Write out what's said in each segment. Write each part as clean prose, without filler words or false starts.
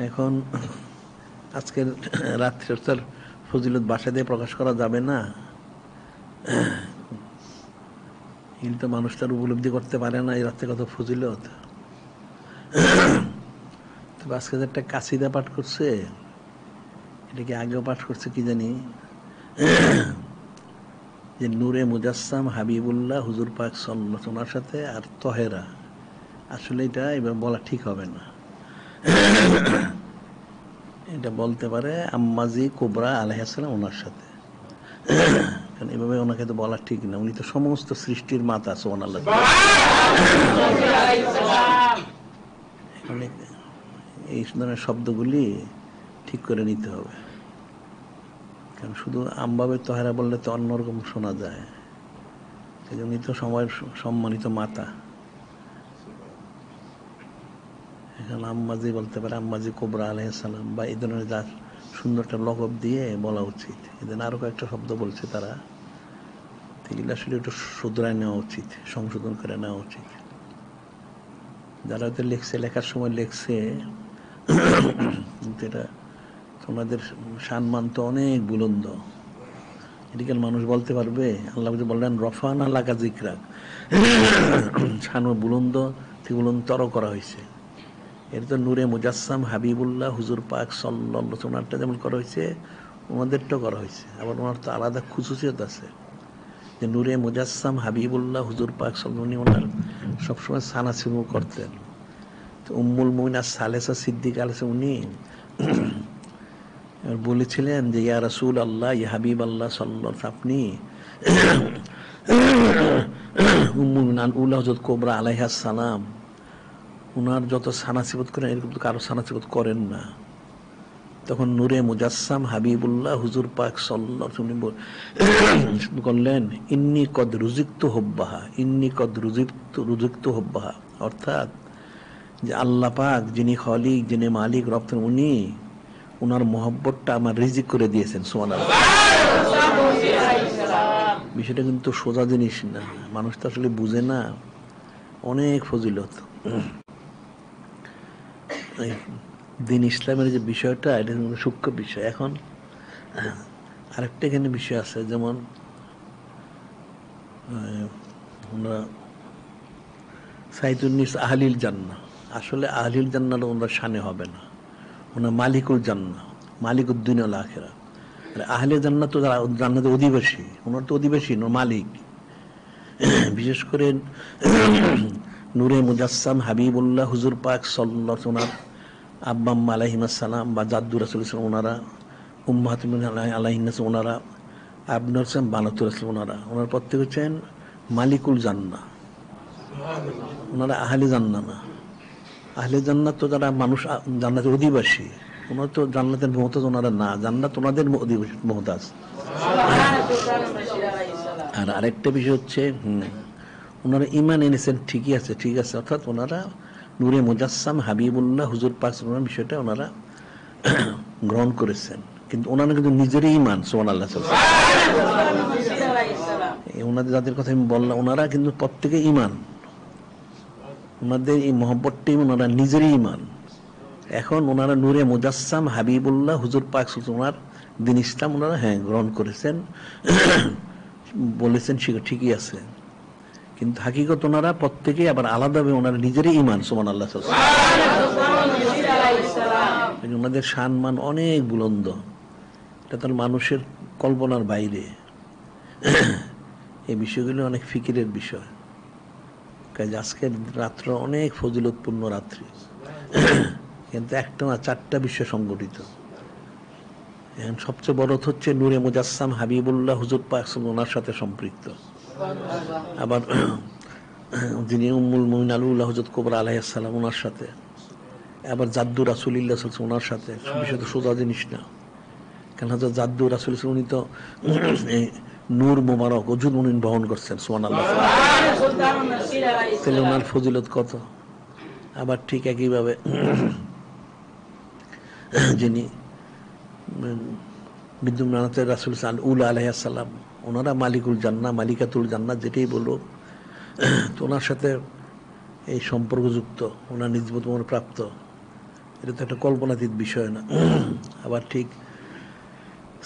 এখন আজকের রাত্রে তার ফজিলত বাসা দিয়ে প্রকাশ করা যাবে না, কিন্তু মানুষ তার উপলব্ধি করতে পারে না এই রাত্রে কত ফজিলত। তবে আজকে যে একটা কাসিদা পাঠ করছে, এটা কি আগেও পাঠ করছে কি জানি, যে নূরে মুজাসসাম হাবিবুল্লাহ হুজুর পাক সাল্লাল্লাহু ওনার সাথে আর তহেরা, আসলে এটা এবার বলা ঠিক হবে না। এটা বলতে পারে আম্মাজি কুবরা আলাইহিস সালাম ওনার সাথে, কারণ এভাবে ওনাকে তো বলা ঠিক না, উনি তো সমস্ত সৃষ্টির মাতা সুবহানাল্লাহ। এই ধরনের শব্দগুলি ঠিক করে নিতে হবে, কারণ শুধু আমভাবে তহেরা বললে তো অন্যরকম শোনা যায়। উনি তো সময়ের সম্মানিত মাতা, এখন আম্মাজি বলতে পারে আম্মাজি কুবরা আলাইহিস সালাম, বা এই ধরনের যা সুন্দর একটা লকব দিয়ে বলা উচিত। এদিন আরো কয়েকটা শব্দ বলছে তারা, এগুলো আসলে একটু শুধরায় নেওয়া উচিত, সংশোধন করে নেওয়া উচিত। যারা হয়তো লেখছে, লেখার সময় লেখছে, কিন্তু এটা তোমাদের সম্মান তো অনেক বুলন্দ, এদিকে মানুষ বলতে পারবে। আল্লাহ বললেন রফানা লাকা যিকরাক, শান বুলন্দ থেকে বুলন্দতর করা হয়েছে। এর তো নূরে মুজাসসাম হাবিবুল্লাহ হুজুর পাক সাল্লাল্লাহু আলাইহি ওনারটা যেমন করা হয়েছে, ওনাদেরটাও করা হয়েছে। আবার ওনার তো আলাদা খুশুসিয়ত আছে, যে নূরে মুজাসসাম হাবিবুল্লাহ হুজুর পাক সাল্লাল্লাহু আলাইহি ওনার সবসময় সানাসিমু করতেন। তো উম্মুল মুমিন আর সালেসা সিদ্দিক আলাইহিস উনি বলেছিলেন যে ইয়া রাসূল আল্লাহ, ইয়া হাবিব আল্লাহ সাল্লাল্লাহু আলাইহি, আপনি উম্মুল মুমিন উলা হযরত কুবরা আলাইহাস সালাম উনার যত সানাসিবত করেন এরকম তো কারো সানাসিবত করেন না। তখন নূরে মুজাসসাম হাবিবুল্লাহ হুজুর পাক সাল্লাল্লাহু আলাইহি ওয়াসাল্লাম বললেন ইন্নী কদ রুজিকতু হুব্বাহা, ইন্নী কদ রুজিকতু হুব্বাহা, অর্থাৎ যে আল্লাহ পাক যিনি খালিক, যিনি মালিক রব্বুল, উনি ওনার মহব্বতটা আমার রিজিক করে দিয়েছেন। সুবহানাল্লাহ। বিষয়টা কিন্তু সোজা জিনিস না, মানুষ তো আসলে বুঝে না, অনেক ফজিলত। দিন ইসলামের যে বিষয়টা, এটা সূক্ষ্ম বিষয়। এখন আরেকটা এখানে বিষয় আছে, যেমন আমরা সাইতুন্নিস আহলিল জান্নাহ, আসলে আহলিল জান্নাহ ওনার শানে হবে না, ওনার মালিকুল জান্নাহ, মালিকুদ দুনিয়া ওয়াল আখিরাহ। আহলে জান্নাত তো জান্নাতের অধিবাসী, ওনার তো অধিবাসী মালিক। বিশেষ করে নূরে মুজাসসাম হাবিবুল্লাহ হুজুর পাক সাল্লাল্লাহু আলাইহি ওনার আব্বা আম্মা আলাইহিস সালাম বা জাদ্দু রাসূল ওনারা, উম্মাহাতুল মুমিনিন আলাইহিস ওনারা, আবনার সাম বানাতুল রাসূল ওনারা, ওনার প্রত্যেক হচ্ছেন মালিকুল জান্নাহ, ওনারা আহলে জান্নাহ না। আহলে জান্নাত তো যারা মানুষ জান্নাতের অধিবাসী, ওনারা তো জান্নাতের মুহতাজ ওনারা না, জান্নাত ওনাদের মুহতাজ। আর আরেকটা বিষয় হচ্ছে ওনারা ঈমান এনেছেন, ঠিকই আছে, ঠিক আছে, অর্থাৎ ওনারা নূরে মুজাসসাম হাবিবুল্লাহ হুজুর পাক ওনার বিষয়টা ওনারা গ্রহণ করেছেন, কিন্তু ওনারা কিন্তু নিজেরই ঈমান। সুবহানাল্লাহ। ওনাদের যাদের কথা আমি বললাম, ওনারা কিন্তু প্রত্যেকে ঈমান, ওনাদের এই মহব্বতটাই ওনারা নিজেরই ঈমান। এখন ওনারা নূরে মুজাসসাম হাবিবুল্লাহ হুজুর পাক ওনার দিন ইসলাম ওনারা গ্রহণ করেছেন, বলেছেন ঠিকই আছে, কিন্তু হাকিকত ওনারা প্রত্যেকেই আবার আলাদাভাবে ওনারা নিজেরই ঈমান। সুবহানাল্লাহ। ওনাদের সম্মান অনেক বুলন্দ, এটা তার মানুষের কল্পনার বাইরে। এই বিষয়গুলো অনেক ফিকিরের বিষয়, কাজে আজকের রাত্র অনেক ফজিলতপূর্ণ রাত্রি, কিন্তু একটা না, চারটা বিষয় সংগঠিত। এখন সবচেয়ে বড় হচ্ছে নূরে মুজাসসাম হাবিবুল্লাহ হুজুর পাক ওনার সাথে সম্পৃক্ত, আবার যিনি উম্মুল মুমিনিন আলুল্লাহ হযরত কুবরা আলাইহিস সালাম ওনার সাথে, আবার জাদ্দু রাসূলুল্লাহ সাল্লাল্লাহু আলাইহি ওনার সাথে। বিষয় তো সোজা জিনিস না, কারণ হযরত জাদ্দু রাসূল উনি তো নূর মুবারক ওজুদ মুনিন বহন করছেন। সুবহানাল্লাহ। তাহলে ওনার ফজিলত কত। আবার ঠিক একইভাবে যিনি বিদ্যুৎ রাসূল উলা আলাইহিস সালাম, ওনারা মালিকুল জান্নাহ, মালিকাতুল জান্নাহ যেটাই বলুক, তো ওনার সাথে এই সম্পর্কযুক্ত, ওনার নিজবত প্রাপ্ত এটা তো একটা কল্পনাতীত বিষয় না। আবার ঠিক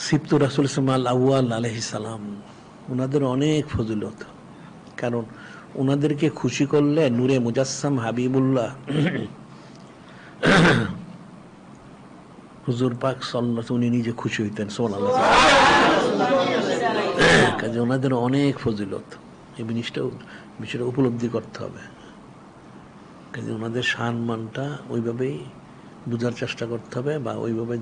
সিপ্তু রাসূল ইসমাইল আউয়াল আলাইহিস সালাম, ওনাদের অনেক ফজিলত। কারণ ওনাদেরকে খুশি করলে নূরে মুজাসসাম হাবিবুল্লাহ হুজুর পাক সাল্লাল্লাহু উনি নিজে খুশি হইতেন সুবহানাল্লাহ। কাজে ওনাদের অনেক ফজিলত, এই বিষয়টা উপলব্ধি করতে হবে। কাজে ওনাদের সম্মানটা ওইভাবেই বোঝার চেষ্টা করতে হবে, বা ওইভাবে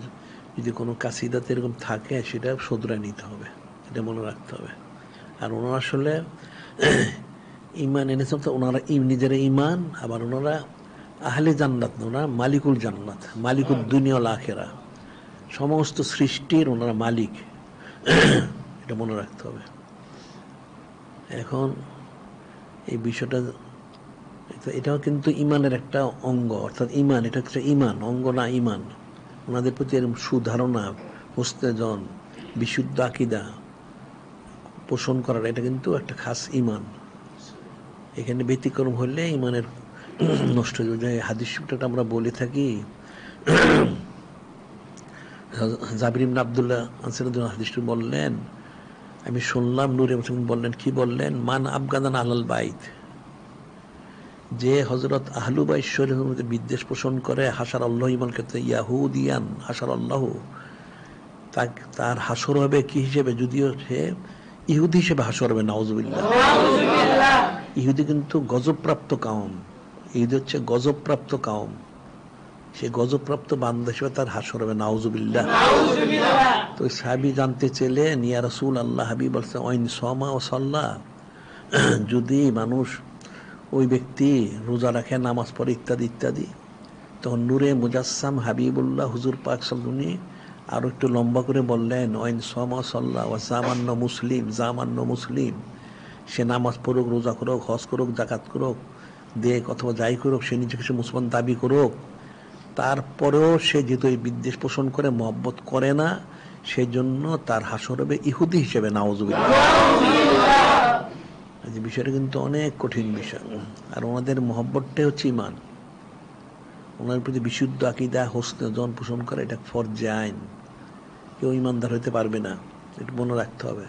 যদি কোনো কাসিদাতে এরকম থাকে সেটা শুধরে নিতে হবে, এটা মনে রাখতে হবে। আর ওনারা আসলে ইমান এনেছেন তো, ওনারা নিজেরা ইমান, আবার ওনারা আহলে জান্নাত না, ওনারা মালিকুল জান্নাত, মালিকুল দুনিয়া ওয়াল আখিরা, সমস্ত সৃষ্টির ওনারা মালিক, এটা মনে রাখতে হবে। এখন এই বিষয়টা, এটাও কিন্তু ইমানের একটা অঙ্গ, অর্থাৎ ইমান, এটা হচ্ছে ইমান, অঙ্গ না ইমান। ওনাদের প্রতি এরকম সুধারণা, হোস্তেজন, বিশুদ্ধ আকীদা পোষণ করার, এটা কিন্তু একটা খাস ইমান। এখানে ব্যতিক্রম হলে ইমানের নষ্ট হয়ে যায়। হাদিস শরীফটা আমরা বলে থাকি, জাবির ইবনে আব্দুল্লাহ আনসারী হাদিসটি বললেন, আমি শুনলাম নূরে মুজাসসাম বললেন, কি বললেন, মান আবগাদান আহলাল বাইত, যে হযরত আহলু বাইত শরীফের মধ্যে বিদ্বেষ পোষণ করে, হাসার আল্লাহ ইমান ক্ষেত্রে ইয়াহুদিয়ান হাসার আল্লাহ, তার হাসর হবে কি হিসেবে, যদিও সে ইহুদি হিসেবে হাসর হবে, নাউজুবিল্লাহ। ইহুদি কিন্তু গজবপ্রাপ্ত কাউম, ইহুদি হচ্ছে গজবপ্রাপ্ত কাউম, সে গজবপ্রাপ্ত বান্দা হিসেবে তার হাসর হবে, নাউজুবিল্লাহ। তো সাহাবী জানতে চেলেন, ইয়া রাসূলুল্লাহ, হাবিব বলছে, ওয়াইন সামা ও সাল্লাহ, যদি মানুষ, ওই ব্যক্তি রোজা রাখে, নামাজ পড়ে, ইত্যাদি ইত্যাদি, তখন নূরে মুজাসসাম হাবিবুল্লাহ হুজুর পাক সাল্লাল্লাহু আরো একটু লম্বা করে বললেন, ওয়াইন সামা সাল্লাহ ওয়া জামান্ন মুসলিম, জামান্ন মুসলিম, সে নামাজ পড়ুক, রোজা করুক, হজ করুক, যাকাত করুক, দেখ অথবা যাই করুক, সে নিজেকে সে মুসলমান দাবি করুক, তারপরেও সে যেহেতু এই বিদ্বেষ পোষণ করে, মহব্বত করে না, সেই জন্য তার হাসর হবে ইহুদি হিসেবে, নাউজুবিল্লাহ। এই বিষয়টা কিন্তু অনেক কঠিন বিষয়। আর ওনাদের মহব্বতটাই হচ্ছে ইমান, ওনার প্রতি বিশুদ্ধ আকীদা, হোসনে জন পোষণ করে, এটা ফরজে আইন, কেউ ইমানদার হইতে পারবে না, এটা মনে রাখতে হবে।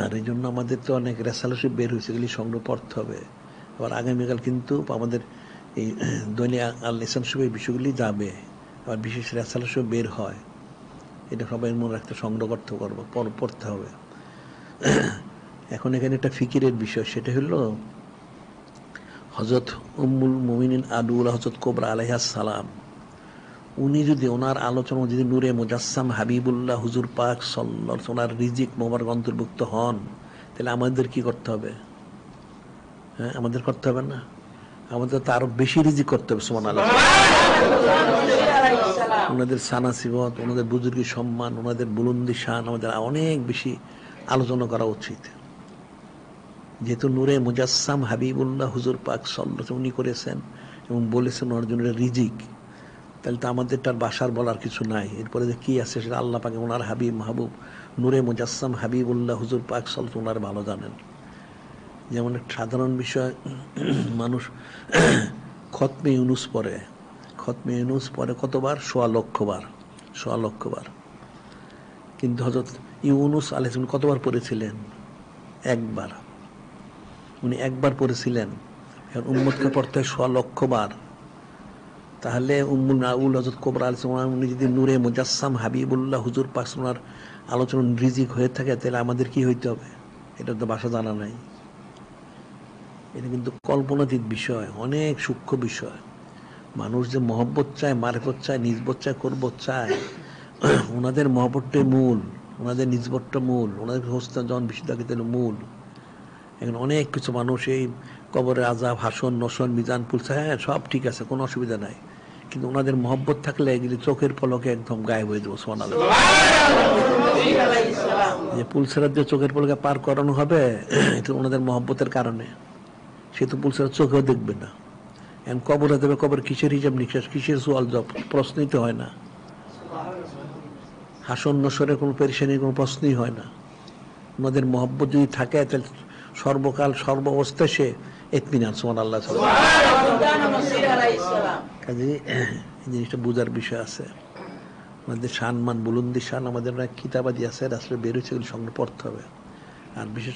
আর এই জন্য আমাদের তো অনেক রেসালসিপ বের হয়েছে, এগুলি সংগ্রহ পড়তে হবে। আবার আগামীকাল কিন্তু আমাদের এই দৈনিক আল ইসলামের বিষয়গুলি যাবে, আবার বিশেষ রেসালসিপ বের হয়, এটা সবাই মনে রাখতে, সংগ্রহ করতে পারবো, পড়তে হবে। এখন এখানে একটা ফিকিরের বিষয়, সেটা হলো হযরত উম্মুল মুমিনিন আদুল্লাহ হযরত কোবরা আলাইহিস সালাম, উনি যদি ওনার আলোচনা যদি নূরে মুজাসসাম হাবিবুল্লাহ হুজুর পাক সাল্লাল্লাহু আলাইহি ওনার রিজিক মোবারক অন্তর্ভুক্ত হন, তাহলে আমাদের কি করতে হবে? হ্যাঁ, আমাদের করতে হবে না? আমাদের তো আরো বেশি রিজিক করতে হবে, সুবহানাল্লাহ। ওনাদের সানাসিবত, ওনাদের বুজুর্গি সম্মান, ওনাদের বুলন্দি শান আমাদের অনেক বেশি আলোচনা করা উচিত। যেহেতু নূরে মুজাসসাম হাবিবুল্লাহ হুজুর পাক সাল্লাল্লাহু আলাইহি উনি করেছেন এবং বলেছেন ওনার জন্য রিজিক, তাহলে তো আমাদের তার বাসার বলার কিছু নাই। এরপরে যে কি আছে সেটা আল্লাহ পাক ওনার হাবিব মাহবুব নূরে মুজাসসাম হাবিবুল্লাহ হুজুর পাক সাল্লাল্লাহু ওনার ভালো জানেন। যেমন একটা সাধারণ বিষয়, মানুষ খতমে ইউনুস পড়ে, খতমে ইউনুস পড়ে কতবার? ১.৫ লক্ষ বার, ১.৫ লক্ষ বার। কিন্তু হযরত ইউনুস আলাইহিস সালাম কতবার পড়েছিলেন? একবার। উনি একবার পড়েছিলেন, এখন উম্মতকে পড়তে হয় ১.৫ লক্ষ বার। তাহলে উম্মুল নাউল হযরত কোবরা আলাইহিস সালাম উনি যদি নূরে মুজাসসাম হাবিবুল্লাহ হুজুর পাক ওনার আলোচনা রিজিক হয়ে থাকে, তাহলে আমাদের কি হইতে হবে? এটা তো ভাষা জানা নাই। এটা কিন্তু কল্পনাতীত বিষয়, অনেক সূক্ষ্ম বিষয়। মানুষ যে মহব্বত চায়, মারিফত চায়, নিজবত চায়, কুরবত চায়, ওনাদের মহব্বতটাই মূল, ওনাদের নিজবতটা মূল, ওনাদের হোসনা জন বিশুদ্ধাকিতের মূল। এখন অনেক কিছু মানুষ এই কবরের আযাব, হাসন, নশন, মিজান, পুলসা, হ্যাঁ সব ঠিক আছে, কোনো অসুবিধা নাই, কিন্তু ওনাদের মহব্বত থাকলে এগুলি চোখের পলকে একদম গায়েব হয়ে যাবো। সুবহানাল্লাহ। যে পুলসেরাত দিয়ে চোখের পলকে পার করানো হবে, এটা ওনাদের মহব্বতের কারণে। সে তো পুলসেরাত চোখেও দেখবে না। এখন কবরে দেবে, কবর কিসের হিসাব নিকাশ, কিসের সোয়াল জব, প্রশ্নই তো হয় না। হাসন নশরের কোনো পেরেশানির কোনো প্রশ্নই হয় না। ওনাদের মহব্বত যদি থাকে, তাহলে সর্বকাল সর্ব অবস্থায় সে ইতমিনান। সুবহানাল্লাহ। কাজে এই জিনিসটা বোঝার বিষয় আছে। আমাদের শান মান বুলন্দি শান আমাদের অনেক কিতাবাদি আছে, আসলে বেরোচ্ছে, এগুলো সঙ্গে পড়তে হবে। আর বিশেষ